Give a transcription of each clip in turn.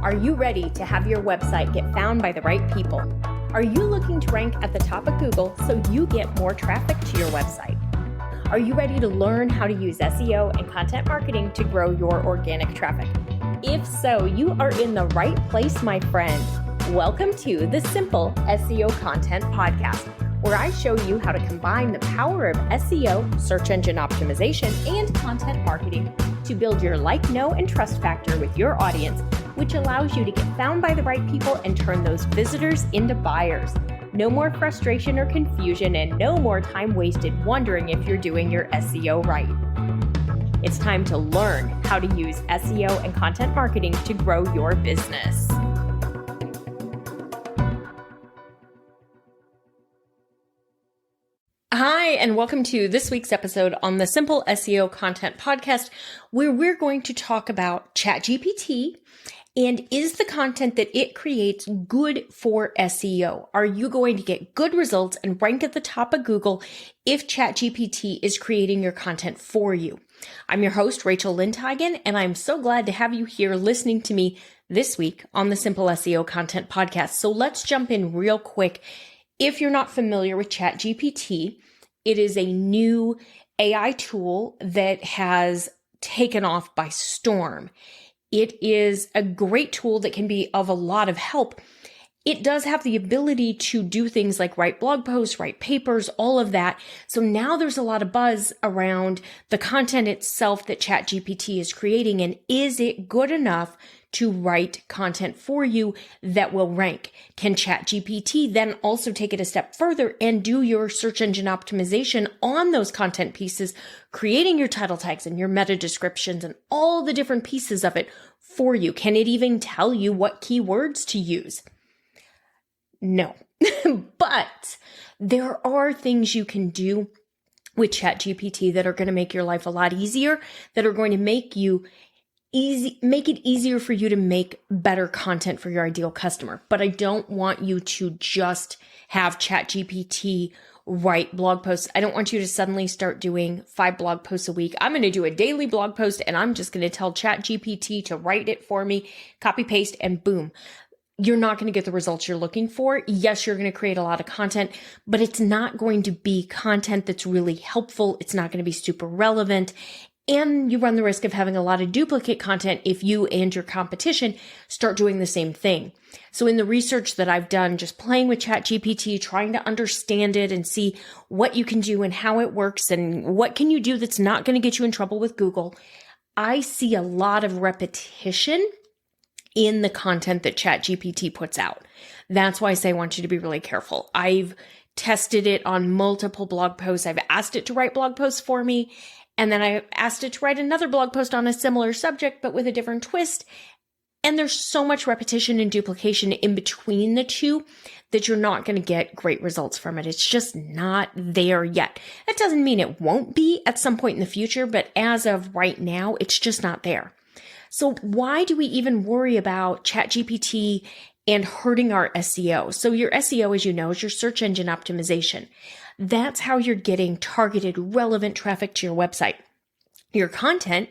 Are you ready to have your website get found by the right people? Are you looking to rank at the top of Google so you get more traffic to your website? Are you ready to learn how to use SEO and content marketing to grow your organic traffic? If so, you are in the right place, my friend. Welcome to the Simple SEO Content podcast, where I show you how to combine the power of SEO, search engine optimization, and content marketing to build your like, know, and trust factor with your audience, which allows you to get found by the right people and turn those visitors into buyers. No more frustration or confusion, and no more time wasted wondering if you're doing your SEO right. It's time to learn how to use SEO and content marketing to grow your business. Hi, and welcome to this week's episode on the Simple SEO Content podcast, where we're going to talk about ChatGPT and is the content that it creates good for SEO? Are you going to get good results and rank at the top of Google if ChatGPT is creating your content for you? I'm your host, Rachel Lindhagen, and I'm so glad to have you here listening to me this week on the Simple SEO Content podcast. So let's jump in real quick. If you're not familiar with ChatGPT, it is a new AI tool that has taken off by storm. It is a great tool that can be of a lot of help. It does have the ability to do things like write blog posts, write papers, all of that. So now there's a lot of buzz around the content itself that ChatGPT is creating, and is it good enough to write content for you that will rank? Can ChatGPT then also take it a step further and do your search engine optimization on those content pieces, creating your title tags and your meta descriptions and all the different pieces of it for you? Can it even tell you what keywords to use? No, but there are things you can do with ChatGPT that are going to make your life a lot easier, that are going to make it easier for you to make better content for your ideal customer. But I don't want you to just have ChatGPT write blog posts. I don't want you to suddenly start doing 5 blog posts a week. I'm going to do a daily blog post and I'm just going to tell ChatGPT to write it for me, copy paste, and boom. You're not going to get the results you're looking for. Yes, you're going to create a lot of content, but it's not going to be content that's really helpful. It's not going to be super relevant. And you run the risk of having a lot of duplicate content if you and your competition start doing the same thing. So in the research that I've done, just playing with ChatGPT, trying to understand it and see what you can do and how it works and what can you do that's not going to get you in trouble with Google, I see a lot of repetition in the content that ChatGPT puts out. That's why I say I want you to be really careful. I've tested it on multiple blog posts. I've asked it to write blog posts for me. And then I asked it to write another blog post on a similar subject, but with a different twist. And there's so much repetition and duplication in between the two that you're not going to get great results from it. It's just not there yet. That doesn't mean it won't be at some point in the future, but as of right now, it's just not there. So why do we even worry about ChatGPT and hurting our SEO? So your SEO, as you know, is your search engine optimization. That's how you're getting targeted, relevant traffic to your website. Your content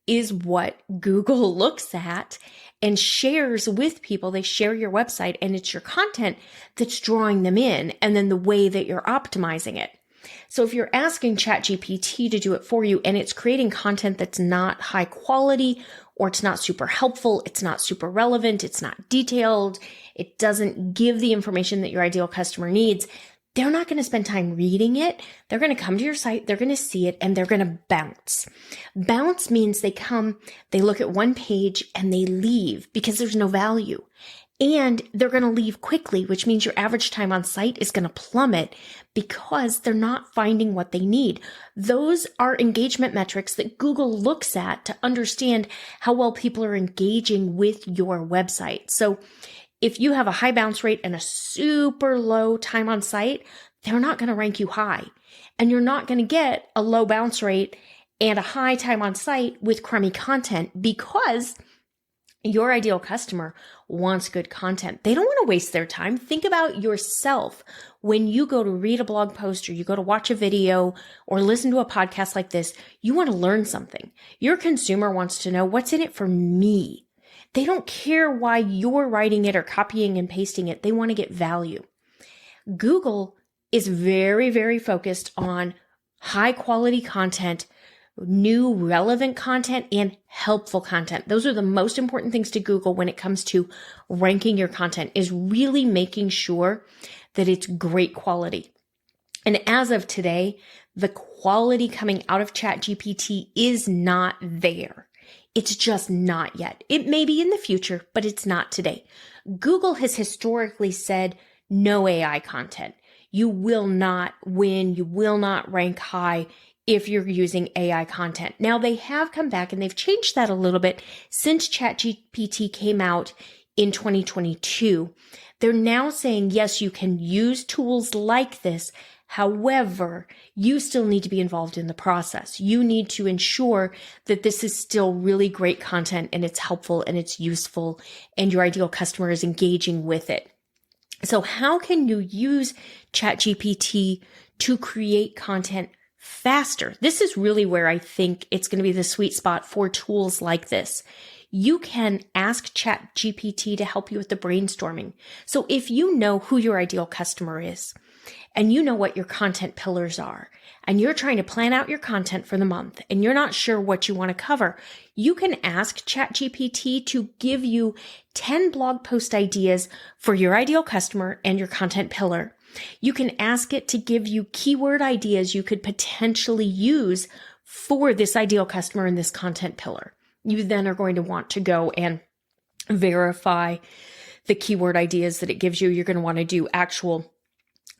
is what Google looks at and shares with people. They share your website, and it's your content that's drawing them in, and then the way that you're optimizing it. So if you're asking ChatGPT to do it for you and it's creating content that's not high quality, or it's not super helpful, it's not super relevant, it's not detailed, it doesn't give the information that your ideal customer needs, they're not going to spend time reading it. They're going to come to your site, they're going to see it, and they're going to bounce. Bounce means they come, they look at one page, and they leave because there's no value. And they're going to leave quickly, which means your average time on site is going to plummet because they're not finding what they need. Those are engagement metrics that Google looks at to understand how well people are engaging with your website. So if you have a high bounce rate and a super low time on site, they're not going to rank you high. And you're not going to get a low bounce rate and a high time on site with crummy content because your ideal customer wants good content. They don't want to waste their time. Think about yourself when you go to read a blog post or you go to watch a video or listen to a podcast like this. You want to learn something. Your consumer wants to know what's in it for me. They don't care why you're writing it or copying and pasting it. They want to get value. Google is very, very focused on high quality content, new relevant content, and helpful content. Those are the most important things to Google when it comes to ranking your content, is really making sure that it's great quality. And as of today, the quality coming out of ChatGPT is not there. It's just not yet. It may be in the future, but it's not today. Google has historically said no AI content. You will not win. You will not rank high if you're using AI content. Now, they have come back and they've changed that a little bit since ChatGPT came out in 2022. They're now saying, yes, you can use tools like this. However, you still need to be involved in the process. You need to ensure that this is still really great content and it's helpful and it's useful and your ideal customer is engaging with it. So how can you use ChatGPT to create content faster? This is really where I think it's going to be the sweet spot for tools like this. You can ask ChatGPT to help you with the brainstorming. So if you know who your ideal customer is, and you know what your content pillars are, and you're trying to plan out your content for the month, and you're not sure what you want to cover, you can ask ChatGPT to give you 10 blog post ideas for your ideal customer and your content pillar. You can ask it to give you keyword ideas you could potentially use for this ideal customer and this content pillar. You then are going to want to go and verify the keyword ideas that it gives you. You're going to want to do actual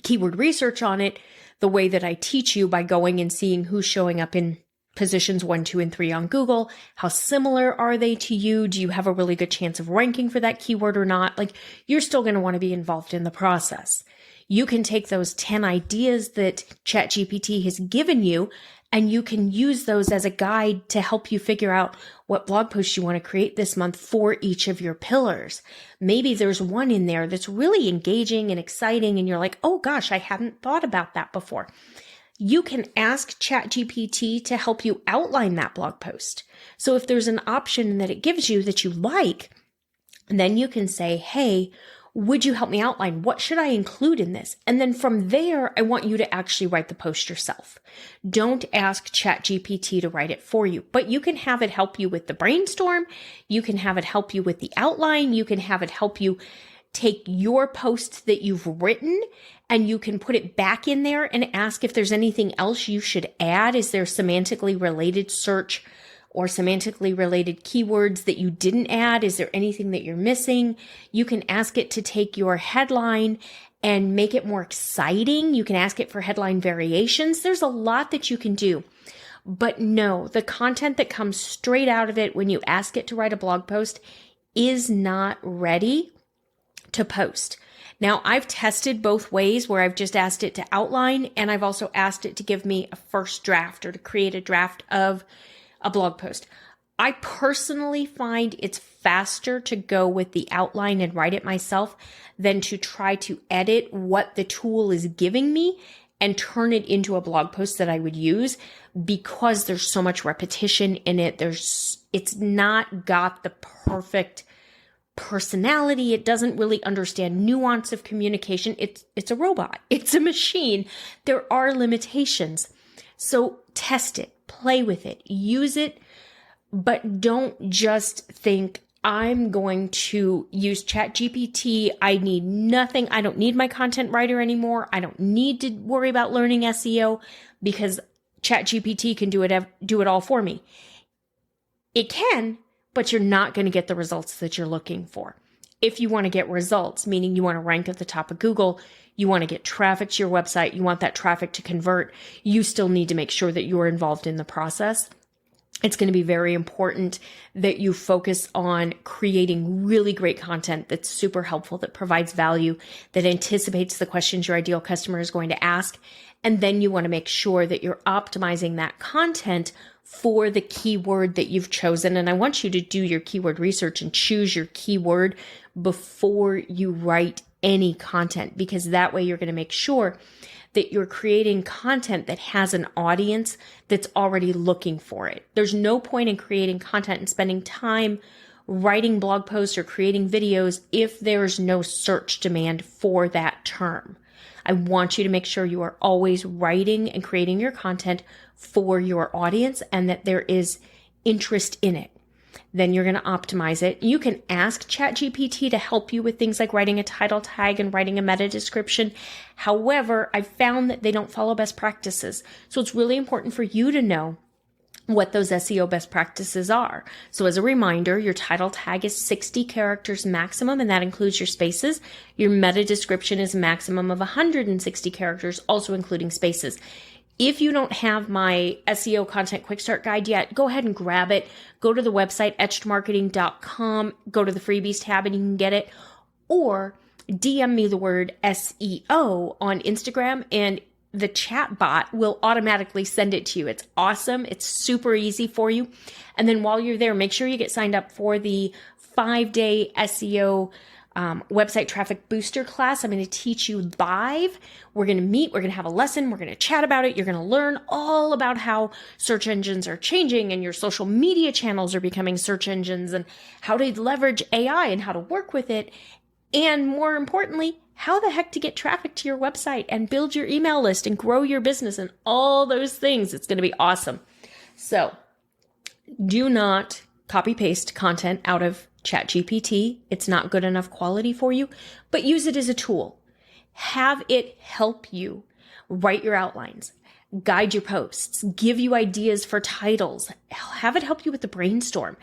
keyword research on it, the way that I teach you, by going and seeing who's showing up in positions 1, 2, and 3 on Google. How similar are they to you? Do you have a really good chance of ranking for that keyword or not? Like, you're still going to want to be involved in the process. You can take those 10 ideas that ChatGPT has given you, and you can use those as a guide to help you figure out what blog posts you want to create this month for each of your pillars. Maybe there's one in there that's really engaging and exciting, and you're like, oh gosh, I hadn't thought about that before. You can ask ChatGPT to help you outline that blog post. So if there's an option that it gives you that you like, then you can say, hey, would you help me outline? What should I include in this? And then from there, I want you to actually write the post yourself. Don't ask ChatGPT to write it for you, but you can have it help you with the brainstorm. You can have it help you with the outline. You can have it help you take your post that you've written and you can put it back in there and ask if there's anything else you should add. Is there semantically related search or semantically related keywords that you didn't add? Is there anything that you're missing? You can ask it to take your headline and make it more exciting. You can ask it for headline variations. There's a lot that you can do. But no, the content that comes straight out of it when you ask it to write a blog post is not ready to post. Now, I've tested both ways where I've just asked it to outline, and I've also asked it to give me a first draft or to create a draft of a blog post. I personally find it's faster to go with the outline and write it myself than to try to edit what the tool is giving me and turn it into a blog post that I would use, because there's so much repetition in it. It's not got the perfect personality. It doesn't really understand nuance of communication. It's a robot. It's a machine. There are limitations. So test it. Play with it, use it, but don't just think, I'm going to use ChatGPT. I need nothing. I don't need my content writer anymore. I don't need to worry about learning SEO because ChatGPT can do it all for me. It can, but you're not going to get the results that you're looking for. If you want to get results, meaning you want to rank at the top of Google, you want to get traffic to your website, you want that traffic to convert, you still need to make sure that you're involved in the process. It's going to be very important that you focus on creating really great content that's super helpful, that provides value, that anticipates the questions your ideal customer is going to ask. And then you want to make sure that you're optimizing that content for the keyword that you've chosen. And I want you to do your keyword research and choose your keyword before you write any content, because that way you're going to make sure that you're creating content that has an audience that's already looking for it. There's no point in creating content and spending time writing blog posts or creating videos if there's no search demand for that term. I want you to make sure you are always writing and creating your content for your audience and that there is interest in it. Then you're going to optimize it. You can ask ChatGPT to help you with things like writing a title tag and writing a meta description. However, I've found that they don't follow best practices. So it's really important for you to know what those SEO best practices are. So as a reminder, your title tag is 60 characters maximum, and that includes your spaces. Your meta description is a maximum of 160 characters, also including spaces. If you don't have my SEO content quick start guide yet, go ahead and grab it. Go to the website, etchedmarketing.com, go to the freebies tab and you can get it. Or DM me the word SEO on Instagram and the chat bot will automatically send it to you. It's awesome. It's super easy for you. And then while you're there, make sure you get signed up for the 5-day SEO website traffic booster class. I'm going to teach you live. We're going to meet. We're going to have a lesson. We're going to chat about it. You're going to learn all about how search engines are changing and your social media channels are becoming search engines and how to leverage AI and how to work with it. And more importantly, how the heck to get traffic to your website and build your email list and grow your business and all those things. It's going to be awesome. So do not copy paste content out of ChatGPT. It's not good enough quality for you, but use it as a tool. Have it help you write your outlines, guide your posts, give you ideas for titles, have it help you with the brainstorm,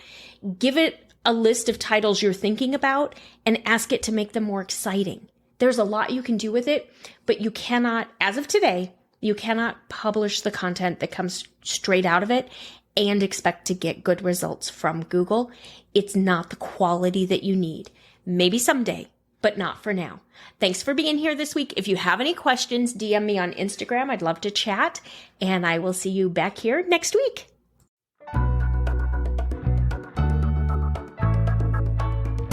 give it a list of titles you're thinking about and ask it to make them more exciting. There's a lot you can do with it, but you cannot, as of today, you cannot publish the content that comes straight out of it and expect to get good results from Google. It's not the quality that you need. Maybe someday, but not for now. Thanks for being here this week. If you have any questions, DM me on Instagram. I'd love to chat, and I will see you back here next week.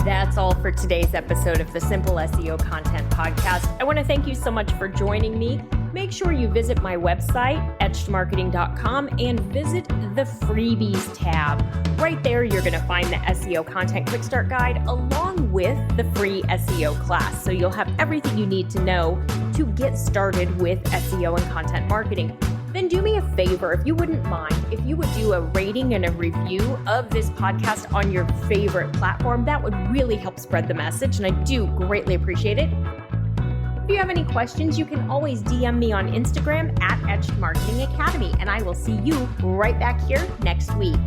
That's all for today's episode of the Simple SEO Content Podcast. I want to thank you so much for joining me. Make sure you visit my website, etchedmarketing.com, and visit the freebies tab. Right there, you're going to find the SEO Content Quick Start Guide along with the free SEO class. So you'll have everything you need to know to get started with SEO and content marketing. Then do me a favor, if you wouldn't mind, if you would do a rating and a review of this podcast on your favorite platform. That would really help spread the message, and I do greatly appreciate it. If you have any questions, you can always DM me on Instagram at Etched Marketing Academy, and I will see you right back here next week.